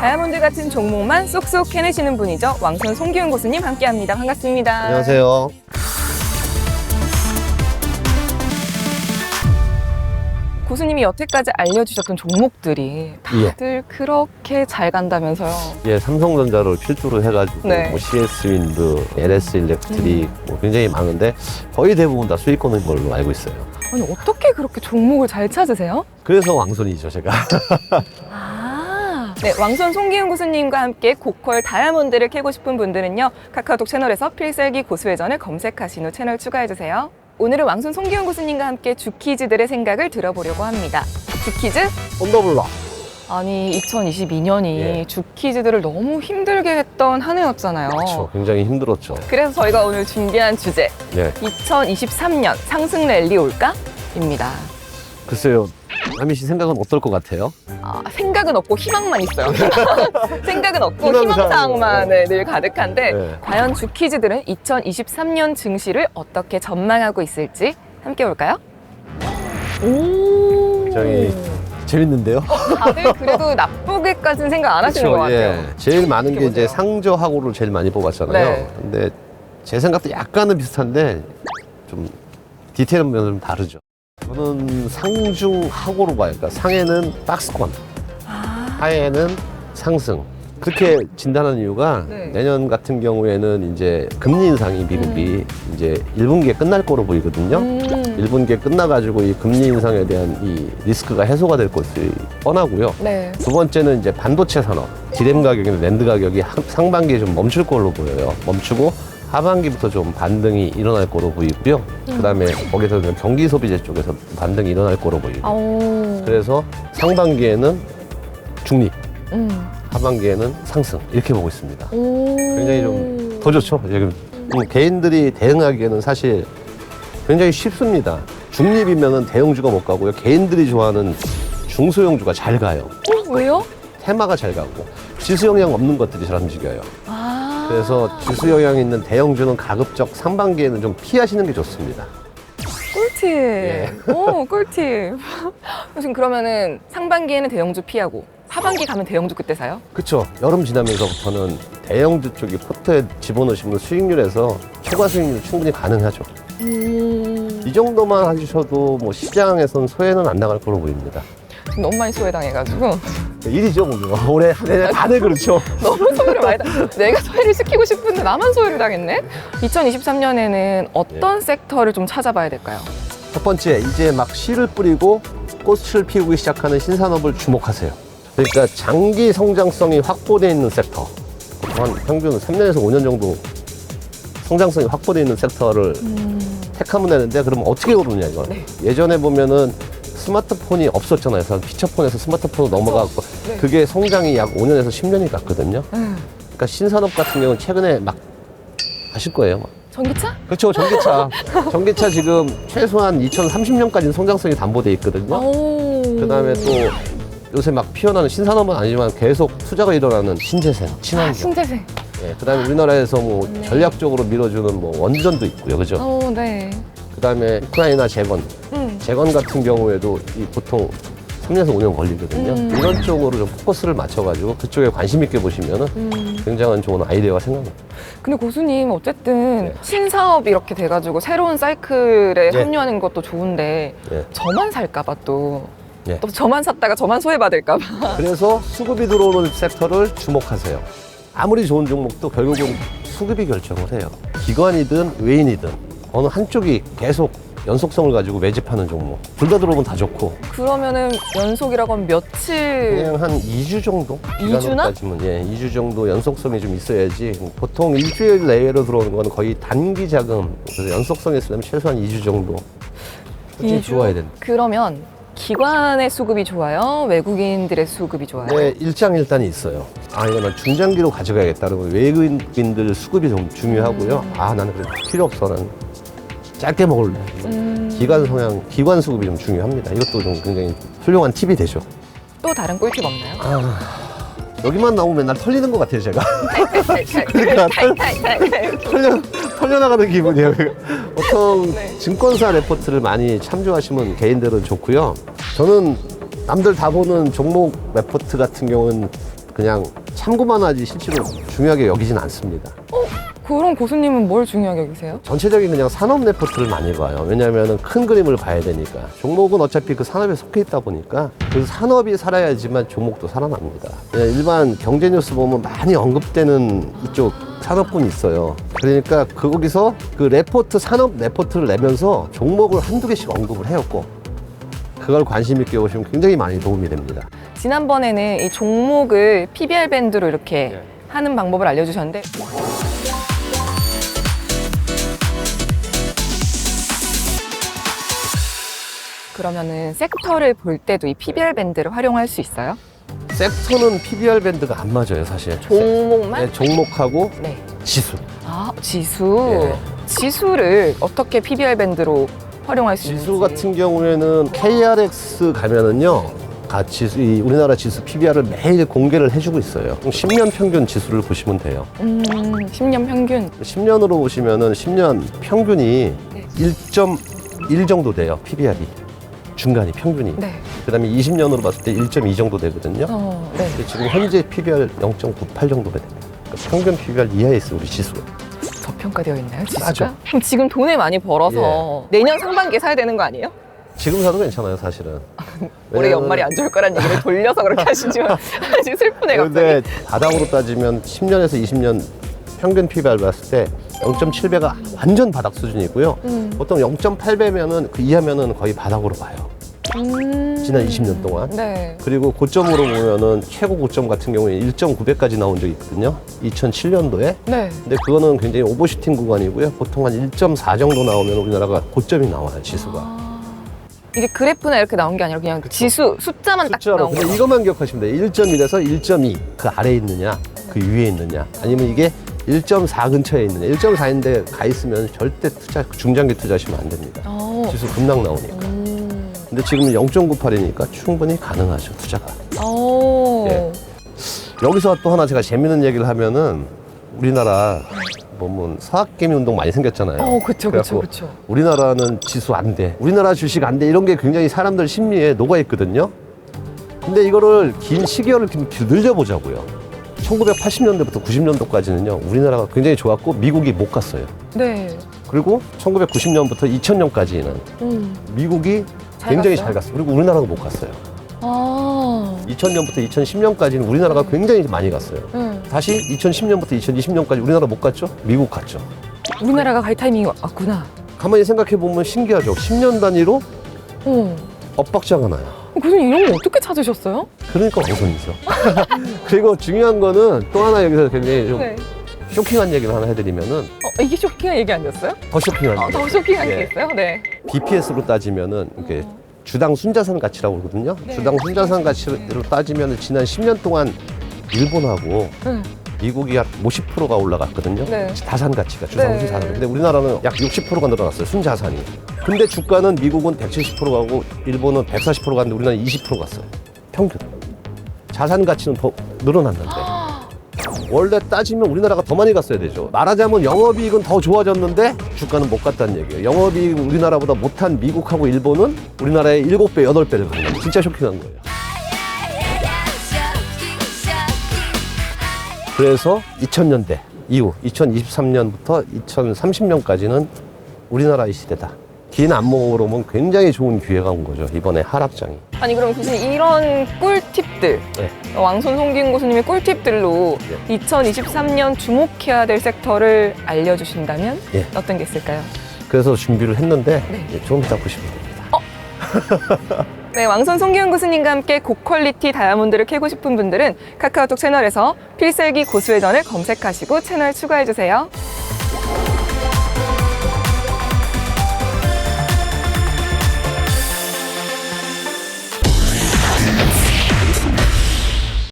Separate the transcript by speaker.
Speaker 1: 다이아몬드 같은 종목만 쏙쏙 해내시는 분이죠. 왕손 송기훈 고수님 함께합니다. 반갑습니다.
Speaker 2: 안녕하세요.
Speaker 1: 고수님이 여태까지 알려주셨던 종목들이 다들 그렇게 잘 간다면서요.
Speaker 2: 예, 삼성전자를 필두로 해가지고
Speaker 1: 네.
Speaker 2: 뭐 CS-윈드, LS-일렉트릭 뭐 굉장히 많은데 거의 대부분 다 수익권인 걸로 알고 있어요.
Speaker 1: 아니 어떻게 그렇게 종목을 잘 찾으세요?
Speaker 2: 그래서 왕손이죠, 제가.
Speaker 1: 네, 왕손 송기훈 고수님과 함께 고퀄 다이아몬드를 캐고 싶은 분들은요, 카카오톡 채널에서 필살기 고수회전을 검색하신 후 채널 추가해주세요. 오늘은 왕손 송기훈 고수님과 함께 주키즈들의 생각을 들어보려고 합니다. 주키즈?
Speaker 2: 언더블럭.
Speaker 1: 아니 2022년이
Speaker 2: 예.
Speaker 1: 주키즈들을 너무 힘들게 했던 한 해였잖아요.
Speaker 2: 그렇죠. 굉장히 힘들었죠.
Speaker 1: 그래서 저희가 오늘 준비한 주제
Speaker 2: 예.
Speaker 1: 2023년 상승 랠리 올까? 입니다.
Speaker 2: 글쎄요. 남희 씨 생각은 어떨 것 같아요?
Speaker 1: 생각은 없고 희망만 있어요. 생각은 없고
Speaker 2: 희망사항.
Speaker 1: 희망사항만 늘 가득한데
Speaker 2: 네.
Speaker 1: 과연 주키즈들은 2023년 증시를 어떻게 전망하고 있을지 함께 볼까요? 오.
Speaker 2: 굉장히 재밌는데요?
Speaker 1: 다들 그래도 나쁘게까지는 생각 안 하시는 것 같아요.
Speaker 2: 예. 제일 많은 게 이제
Speaker 1: 보세요.
Speaker 2: 상저하고를 제일 많이 뽑았잖아요.
Speaker 1: 네.
Speaker 2: 근데 제 생각도 약간은 비슷한데 좀 디테일한 면은 좀 다르죠. 저는 상중하고로 봐요. 그러니까 상에는 박스권, 하에는 상승. 그렇게 진단한 이유가
Speaker 1: 네.
Speaker 2: 내년 같은 경우에는 이제 금리 인상이 미국이 이제 1분기에 끝날 거로 보이거든요. 1분기에 끝나가지고 이 금리 인상에 대한 이 리스크가 해소가 될 것이 뻔하고요.
Speaker 1: 네.
Speaker 2: 두 번째는 이제 반도체 산업, 디램 가격이나 랜드 가격이 상반기에 좀 멈출 걸로 보여요. 멈추고 하반기부터 좀 반등이 일어날 거로 보이고요. 그다음에 거기서는 경기 소비재 쪽에서 반등이 일어날 거로 보이고.
Speaker 1: 아오.
Speaker 2: 그래서 상반기에는 중립, 하반기에는 상승 이렇게 보고 있습니다.
Speaker 1: 오.
Speaker 2: 굉장히 좀 더 좋죠. 지금 개인들이 대응하기에는 사실 굉장히 쉽습니다. 중립이면은 대형주가 못 가고요. 개인들이 좋아하는 중소형주가 잘 가요.
Speaker 1: 왜요?
Speaker 2: 테마가 잘 가고 지수 영향 없는 것들이 잘 움직여요.
Speaker 1: 아.
Speaker 2: 그래서 지수 영향 있는 대형주는 가급적 상반기에는 좀 피하시는 게 좋습니다.
Speaker 1: 꿀팁. 오, 꿀팁. 지금 그러면은 상반기에는 대형주 피하고 하반기 가면 대형주 그때 사요?
Speaker 2: 그렇죠. 여름 지나면서부터는 대형주 쪽이 포트에 집어넣으시면 수익률에서 초과 수익률 충분히 가능하죠. 이 정도만 하셔도 뭐 시장에선 소외는 안 나갈 거로 보입니다.
Speaker 1: 지금 너무 많이 소외당해가지고
Speaker 2: 일이죠, 뭐. 올해 다들 그렇죠.
Speaker 1: 너무 소외를 많이 내가 소외를 시키고 싶은데 나만 소외를 당했네? 2023년에는 어떤 섹터를 좀 찾아봐야 될까요?
Speaker 2: 첫 번째, 이제 막 씨를 뿌리고 꽃을 피우기 시작하는 신산업을 주목하세요. 그러니까 장기 성장성이 확보되어 있는 섹터. 한 평균 3년에서 5년 정도 성장성이 확보되어 있는 섹터를 택하면 되는데, 그럼 어떻게 고르냐, 이거.
Speaker 1: 네.
Speaker 2: 예전에 보면은 스마트폰이 없었잖아요. 그래서 피처폰에서 스마트폰으로 넘어가고,
Speaker 1: 네.
Speaker 2: 그게 성장이 약 5년에서 10년이 갔거든요. 그러니까 신산업 같은 경우는 최근에 막 하실 거예요. 막.
Speaker 1: 전기차?
Speaker 2: 그렇죠. 전기차. 전기차 지금 최소한 2030년까지는 성장성이 담보돼 있거든요.
Speaker 1: 오.
Speaker 2: 그다음에 또 요새 막 피어나는 신산업은 아니지만 계속 투자가 일어나는 신재생, 친환경.
Speaker 1: 신재생.
Speaker 2: 예, 그다음에 우리나라에서 뭐 전략적으로 밀어주는 뭐 원전도 있고요, 그죠?
Speaker 1: 오, 네.
Speaker 2: 그다음에 우크라이나 재건, 재건 같은 경우에도 이 보통 3년에서 5년 걸리거든요. 이런 쪽으로 좀 포커스를 맞춰가지고 그쪽에 관심 있게 보시면은 굉장한 좋은 아이디어가 생각납니다.
Speaker 1: 근데 고수님 어쨌든
Speaker 2: 네.
Speaker 1: 신사업 이렇게 돼가지고 새로운 사이클에
Speaker 2: 네.
Speaker 1: 합류하는 것도 좋은데
Speaker 2: 네.
Speaker 1: 저만 살까봐 또.
Speaker 2: 네.
Speaker 1: 또 저만 샀다가 저만 소외받을까봐.
Speaker 2: 그래서 수급이 들어오는 섹터를 주목하세요. 아무리 좋은 종목도 결국은 수급이 결정을 해요. 기관이든 외인이든 어느 한쪽이 계속 연속성을 가지고 매집하는 종목. 둘 다 들어오면 다 좋고.
Speaker 1: 그러면은 연속이라고 하면 며칠?
Speaker 2: 그냥 한 2주 정도?
Speaker 1: 2주나?
Speaker 2: 기간으로까지는, 예, 2주 정도 연속성이 좀 있어야지. 보통 일주일 내외로 들어오는 건 거의 단기 자금. 그래서 연속성이 있으려면 최소한 2주 정도. 꾸준히
Speaker 1: 2주?
Speaker 2: 들어와야 된다.
Speaker 1: 그러면 기관의 수급이 좋아요? 외국인들의 수급이 좋아요?
Speaker 2: 네, 일장일단이 있어요. 아, 이거 난 중장기로 가져가야겠다는 거. 외국인들 수급이 좀 중요하고요. 아, 나는 그래 필요 없어. 난 짧게 먹을래. 기관 성향, 기관 수급이 좀 중요합니다. 이것도 좀 굉장히 훌륭한 팁이 되죠.
Speaker 1: 또 다른 꿀팁 없나요?
Speaker 2: 여기만 나오면 맨날 털리는 것 같아요, 제가. 그러니까 털려나가는 기분이에요. 보통
Speaker 1: 네.
Speaker 2: 증권사 레포트를 많이 참조하시면 개인들은 좋고요. 저는 남들 다 보는 종목 레포트 같은 경우는 그냥 참고만 하지 실제로 중요하게 여기진 않습니다.
Speaker 1: 그럼 고수님은 뭘 중요하게 여기세요?
Speaker 2: 전체적인 그냥 산업 레포트를 많이 봐요. 왜냐하면 큰 그림을 봐야 되니까. 종목은 어차피 그 산업에 속해 있다 보니까 그 산업이 살아야지만 종목도 살아납니다. 그냥 일반 경제 뉴스 보면 많이 언급되는 이쪽 산업군이 있어요. 그러니까 거기서 그 레포트, 산업 레포트를 내면서 종목을 한두 개씩 언급을 해요, 꼭. 그걸 관심 있게 보시면 굉장히 많이 도움이 됩니다.
Speaker 1: 지난번에는 이 종목을 PBR 밴드로 이렇게 하는 방법을 알려주셨는데 그러면은 섹터를 볼 때도 이 PBR 밴드를 활용할 수 있어요?
Speaker 2: 섹터는 PBR 밴드가 안 맞아요, 사실.
Speaker 1: 종목만?
Speaker 2: 네, 종목하고
Speaker 1: 네.
Speaker 2: 지수.
Speaker 1: 아, 지수.
Speaker 2: 예.
Speaker 1: 지수를 어떻게 PBR 밴드로 활용할 수 있는지.
Speaker 2: 지수 같은 경우에는 KRX 가면은요, 이 우리나라 지수 PBR을 매일 공개를 해주고 있어요. 10년 평균 지수를 보시면 돼요.
Speaker 1: 10년 평균.
Speaker 2: 10년으로 보시면은 10년 평균이
Speaker 1: 네.
Speaker 2: 1.1 정도 돼요, PBR이. 중간이 평균이.
Speaker 1: 네.
Speaker 2: 그다음에 20년으로 봤을 때 1.2 정도 되거든요.
Speaker 1: 네.
Speaker 2: 근데 지금 현재 PBR 0.98 정도가 됩니다. 그러니까 평균 PBR 이하에 있어요, 우리 지수가.
Speaker 1: 저평가되어 있나요, 지수가?
Speaker 2: 싸죠.
Speaker 1: 그럼 지금 돈을 많이 벌어서 내년 상반기에 사야 되는 거 아니에요?
Speaker 2: 지금 사도 괜찮아요, 사실은.
Speaker 1: 올해
Speaker 2: 왜냐면은
Speaker 1: 연말이 안 좋을 거란 얘기를 돌려서 그렇게 하시지만 지금 슬프네 갑자기.
Speaker 2: 근데 바닥으로 따지면 10년에서 20년 평균 PBR 봤을 때 0.7배가 완전 바닥 수준이고요. 보통 0.8배면은 그 이하면은 거의 바닥으로 봐요. 지난 20년 동안.
Speaker 1: 네.
Speaker 2: 그리고 고점으로 보면은 최고 고점 같은 경우에 1.9배까지 나온 적이 있거든요. 2007년도에.
Speaker 1: 네.
Speaker 2: 근데 그거는 굉장히 오버슈팅 구간이고요. 보통 한 1.4 정도 나오면 우리나라가 고점이 나와요, 지수가.
Speaker 1: 이게 그래프나 이렇게 나온 게 아니라 그냥 지수 숫자만 딱
Speaker 2: 숫자로.
Speaker 1: 나온
Speaker 2: 근데
Speaker 1: 거예요.
Speaker 2: 이것만 기억하시면 돼요. 1.1에서 1.2 그 아래에 있느냐, 그 위에 있느냐, 아니면 이게 1.4 근처에 있느냐. 1.4인데 가 있으면 절대 중장기 투자하시면 안 됩니다. 지수 급락 나오니까. 근데 지금은 0.98이니까 충분히 가능하죠, 투자가. 예. 여기서 또 하나 제가 재밌는 얘기를 하면은 우리나라 보면 사학개미 운동 많이 생겼잖아요.
Speaker 1: 그쵸.
Speaker 2: 우리나라는 지수 안 돼. 우리나라 주식 안 돼. 이런 게 굉장히 사람들 심리에 녹아 있거든요. 근데 이거를 긴 시기를 좀 늘려보자고요. 1980년대부터 90년도까지는요, 우리나라가 굉장히 좋았고 미국이 못 갔어요.
Speaker 1: 네.
Speaker 2: 그리고 1990년부터 2000년까지는 미국이 굉장히 잘 갔어요. 그리고 우리나라가 못 갔어요. 2000년부터 2010년까지는 우리나라가 굉장히 많이 갔어요. 다시 2010년부터 2020년까지 우리나라 못 갔죠? 미국 갔죠.
Speaker 1: 우리나라가 갈 타이밍이 왔구나.
Speaker 2: 가만히 생각해 보면 신기하죠. 10년 단위로 엇박자가 나요.
Speaker 1: 교수님 이런 거 어떻게 찾으셨어요?
Speaker 2: 그러니까 왕손이죠. 그리고 중요한 거는 또 하나 여기서 굉장히 좀
Speaker 1: 네.
Speaker 2: 쇼킹한 얘기를 하나 해드리면은
Speaker 1: 이게 쇼킹한 얘기 아니었어요?
Speaker 2: 더 쇼킹한 얘기.
Speaker 1: 더 쇼킹한
Speaker 2: 예.
Speaker 1: 게 있어요? 네.
Speaker 2: BPS로 따지면은 이렇게 주당 순자산 가치라고 그러거든요.
Speaker 1: 네.
Speaker 2: 주당 순자산 가치로 따지면 지난 10년 동안 일본하고 미국이 약 50%가 올라갔거든요.
Speaker 1: 네.
Speaker 2: 자산 가치가 주당
Speaker 1: 네.
Speaker 2: 순자산. 근데 우리나라는 약 60%가 늘어났어요. 순자산이. 근데 주가는 미국은 170% 가고 일본은 140% 갔는데 우리나라는 20% 갔어요. 평균. 자산 가치는 더 늘어났는데. 원래 따지면 우리나라가 더 많이 갔어야 되죠. 말하자면 영업이익은 더 좋아졌는데 주가는 못 갔다는 얘기예요. 영업이익 우리나라보다 못한 미국하고 일본은 우리나라의 7배, 8배를 간 거예요. 진짜 쇼킹한 거예요. 그래서 2000년대 이후 2023년부터 2030년까지는 우리나라의 시대다. 긴 안목으로 보면 굉장히 좋은 기회가 온 거죠. 이번에 하락장이.
Speaker 1: 아니 그럼 교수님 이런 꿀팁들
Speaker 2: 네.
Speaker 1: 왕손 송기훈 교수님의 꿀팁들로 2023년 주목해야 될 섹터를 알려주신다면
Speaker 2: 예.
Speaker 1: 어떤 게 있을까요?
Speaker 2: 그래서 준비를 했는데
Speaker 1: 네.
Speaker 2: 좀 이따 보시면 됩니다.
Speaker 1: 네, 왕손 송기훈 교수님과 함께 고퀄리티 다이아몬드를 캐고 싶은 분들은 카카오톡 채널에서 필살기 고수회전을 검색하시고 채널 추가해주세요.